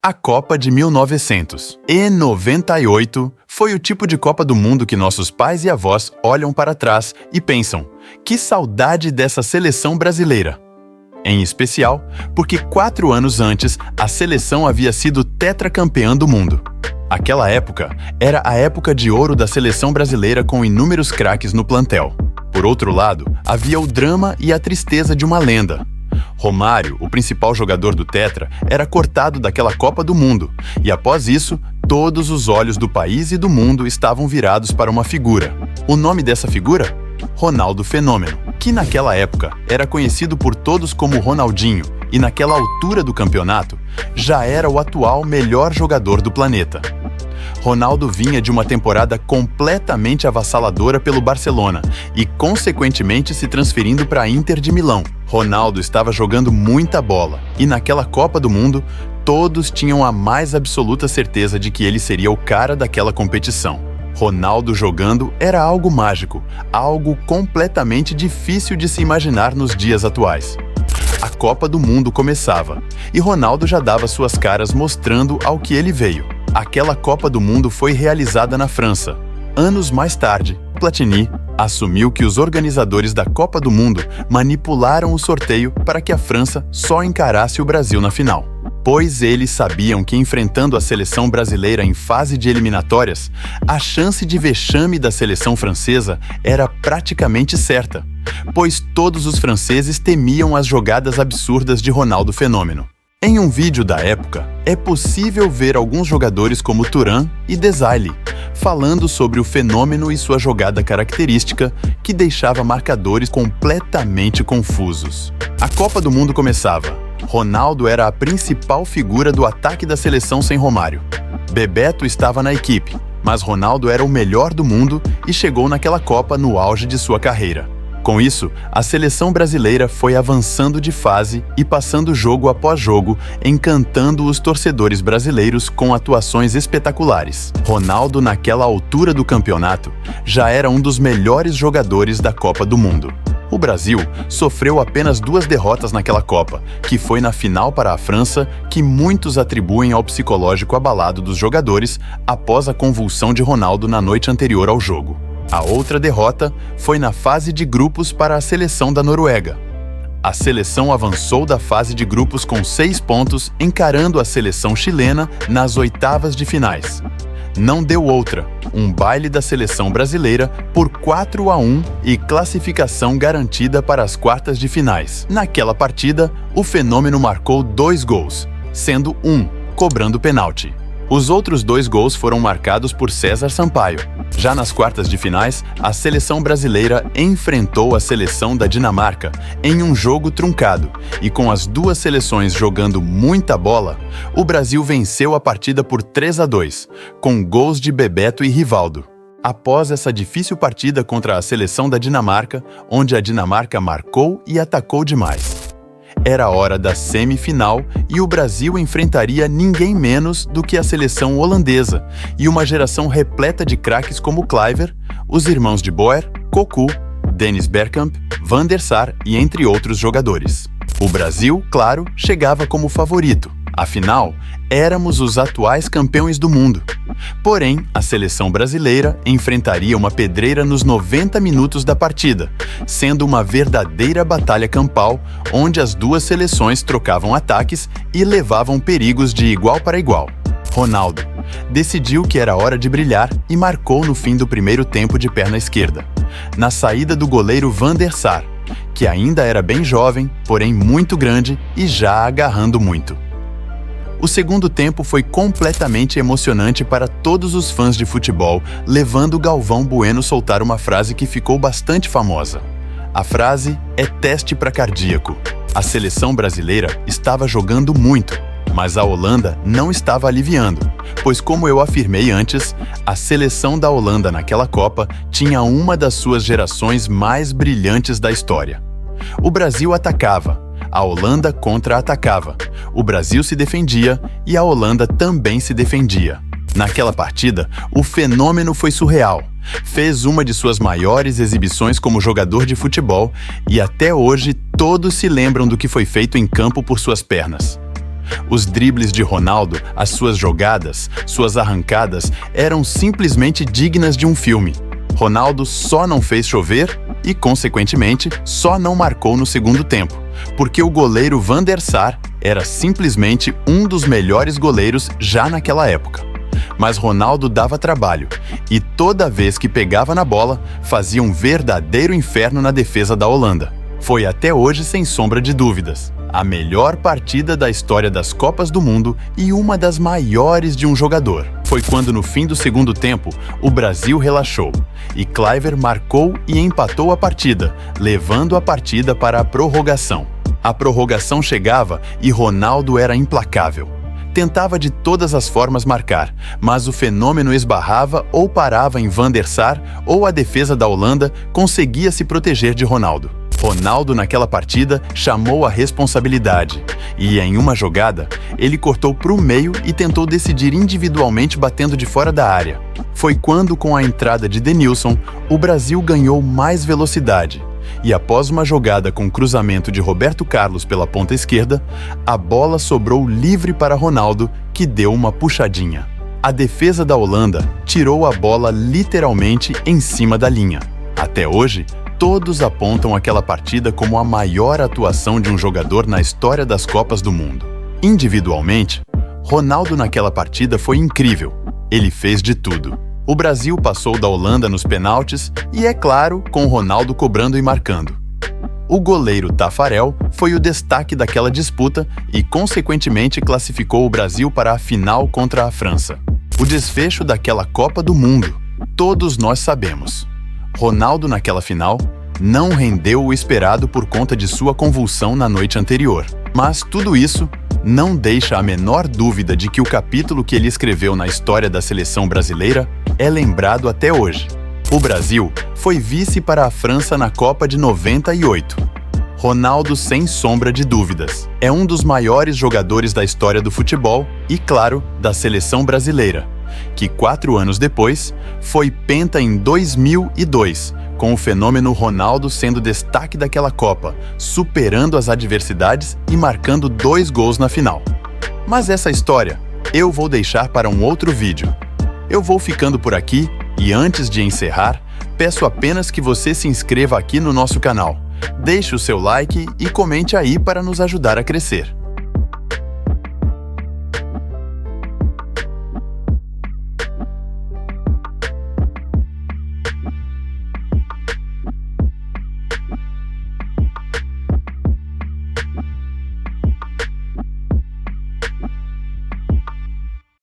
A Copa de 1998 foi o tipo de Copa do Mundo que nossos pais e avós olham para trás e pensam: que saudade dessa seleção brasileira! Em especial, porque 4 anos antes, a seleção havia sido tetracampeã do mundo. Aquela época era a época de ouro da seleção brasileira com inúmeros craques no plantel. Por outro lado, havia o drama e a tristeza de uma lenda. Romário, o principal jogador do Tetra, era cortado daquela Copa do Mundo, e após isso, todos os olhos do país e do mundo estavam virados para uma figura. O nome dessa figura? Ronaldo Fenômeno, que naquela época era conhecido por todos como Ronaldinho, e naquela altura do campeonato, já era o atual melhor jogador do planeta. Ronaldo vinha de uma temporada completamente avassaladora pelo Barcelona e, consequentemente, se transferindo para a Inter de Milão. Ronaldo estava jogando muita bola e, naquela Copa do Mundo, todos tinham a mais absoluta certeza de que ele seria o cara daquela competição. Ronaldo jogando era algo mágico, algo completamente difícil de se imaginar nos dias atuais. A Copa do Mundo começava e Ronaldo já dava suas caras mostrando ao que ele veio. Aquela Copa do Mundo foi realizada na França. Anos mais tarde, Platini assumiu que os organizadores da Copa do Mundo manipularam o sorteio para que a França só encarasse o Brasil na final. Pois eles sabiam que, enfrentando a seleção brasileira em fase de eliminatórias, a chance de vexame da seleção francesa era praticamente certa, pois todos os franceses temiam as jogadas absurdas de Ronaldo Fenômeno. Em um vídeo da época, é possível ver alguns jogadores como Thuram e Desailly falando sobre o Fenômeno e sua jogada característica que deixava marcadores completamente confusos. A Copa do Mundo começava. Ronaldo era a principal figura do ataque da seleção sem Romário. Bebeto estava na equipe, mas Ronaldo era o melhor do mundo e chegou naquela Copa no auge de sua carreira. Com isso, a seleção brasileira foi avançando de fase e passando jogo após jogo, encantando os torcedores brasileiros com atuações espetaculares. Ronaldo, naquela altura do campeonato, já era um dos melhores jogadores da Copa do Mundo. O Brasil sofreu apenas 2 derrotas naquela Copa, que foi na final para a França, que muitos atribuem ao psicológico abalado dos jogadores após a convulsão de Ronaldo na noite anterior ao jogo. A outra derrota foi na fase de grupos para a seleção da Noruega. A seleção avançou da fase de grupos com 6 pontos, encarando a seleção chilena nas oitavas de finais. Não deu outra, um baile da seleção brasileira por 4-1 e classificação garantida para as quartas de finais. Naquela partida, o Fenômeno marcou 2 gols, sendo um cobrando pênalti. Os outros 2 gols foram marcados por César Sampaio. Já nas quartas de finais, a seleção brasileira enfrentou a seleção da Dinamarca em um jogo truncado, e com as 2 seleções jogando muita bola, o Brasil venceu a partida por 3-2, com gols de Bebeto e Rivaldo. Após essa difícil partida contra a seleção da Dinamarca, onde a Dinamarca marcou e atacou demais, era a hora da semifinal e o Brasil enfrentaria ninguém menos do que a seleção holandesa e uma geração repleta de craques como Kluivert, os irmãos de Boer, Cocu, Dennis Bergkamp, Van der Sar e entre outros jogadores. O Brasil, claro, chegava como favorito. Afinal, éramos os atuais campeões do mundo. Porém, a seleção brasileira enfrentaria uma pedreira nos 90 minutos da partida, sendo uma verdadeira batalha campal, onde as 2 seleções trocavam ataques e levavam perigos de igual para igual. Ronaldo decidiu que era hora de brilhar e marcou no fim do primeiro tempo de perna esquerda, na saída do goleiro Van der Sar, que ainda era bem jovem, porém muito grande e já agarrando muito. O segundo tempo foi completamente emocionante para todos os fãs de futebol, levando Galvão Bueno soltar uma frase que ficou bastante famosa. A frase é teste para cardíaco. A seleção brasileira estava jogando muito, mas a Holanda não estava aliviando, pois, como eu afirmei antes, a seleção da Holanda naquela Copa tinha uma das suas gerações mais brilhantes da história. O Brasil atacava, a Holanda contra-atacava, o Brasil se defendia e a Holanda também se defendia. Naquela partida, o Fenômeno foi surreal. Fez uma de suas maiores exibições como jogador de futebol e até hoje todos se lembram do que foi feito em campo por suas pernas. Os dribles de Ronaldo, as suas jogadas, suas arrancadas eram simplesmente dignas de um filme. Ronaldo só não fez chover e, consequentemente, só não marcou no segundo tempo, porque o goleiro Van der Sar era simplesmente um dos melhores goleiros já naquela época. Mas Ronaldo dava trabalho e toda vez que pegava na bola, fazia um verdadeiro inferno na defesa da Holanda. Foi até hoje, sem sombra de dúvidas, a melhor partida da história das Copas do Mundo e uma das maiores de um jogador. Foi quando, no fim do segundo tempo, o Brasil relaxou e Kluivert marcou e empatou a partida, levando a partida para a prorrogação. A prorrogação chegava e Ronaldo era implacável. Tentava de todas as formas marcar, mas o fenômeno esbarrava ou parava em Van der Sar ou a defesa da Holanda conseguia se proteger de Ronaldo. Ronaldo, naquela partida, chamou a responsabilidade e, em uma jogada, ele cortou para o meio e tentou decidir individualmente batendo de fora da área. Foi quando, com a entrada de Denilson, o Brasil ganhou mais velocidade. E após uma jogada com cruzamento de Roberto Carlos pela ponta esquerda, a bola sobrou livre para Ronaldo, que deu uma puxadinha. A defesa da Holanda tirou a bola literalmente em cima da linha. Até hoje, todos apontam aquela partida como a maior atuação de um jogador na história das Copas do Mundo. Individualmente, Ronaldo naquela partida foi incrível. Ele fez de tudo. O Brasil passou da Holanda nos penaltis e, é claro, com Ronaldo cobrando e marcando. O goleiro Taffarel foi o destaque daquela disputa e, consequentemente, classificou o Brasil para a final contra a França. O desfecho daquela Copa do Mundo, todos nós sabemos. Ronaldo, naquela final, não rendeu o esperado por conta de sua convulsão na noite anterior. Mas tudo isso não deixa a menor dúvida de que o capítulo que ele escreveu na história da seleção brasileira é lembrado até hoje. O Brasil foi vice para a França na Copa de 98. Ronaldo, sem sombra de dúvidas, é um dos maiores jogadores da história do futebol e, claro, da seleção brasileira, que 4 anos depois foi penta em 2002, com o fenômeno Ronaldo sendo destaque daquela Copa, superando as adversidades e marcando 2 gols na final. Mas essa história eu vou deixar para um outro vídeo. Eu vou ficando por aqui e, antes de encerrar, peço apenas que você se inscreva aqui no nosso canal, deixe o seu like e comente aí para nos ajudar a crescer.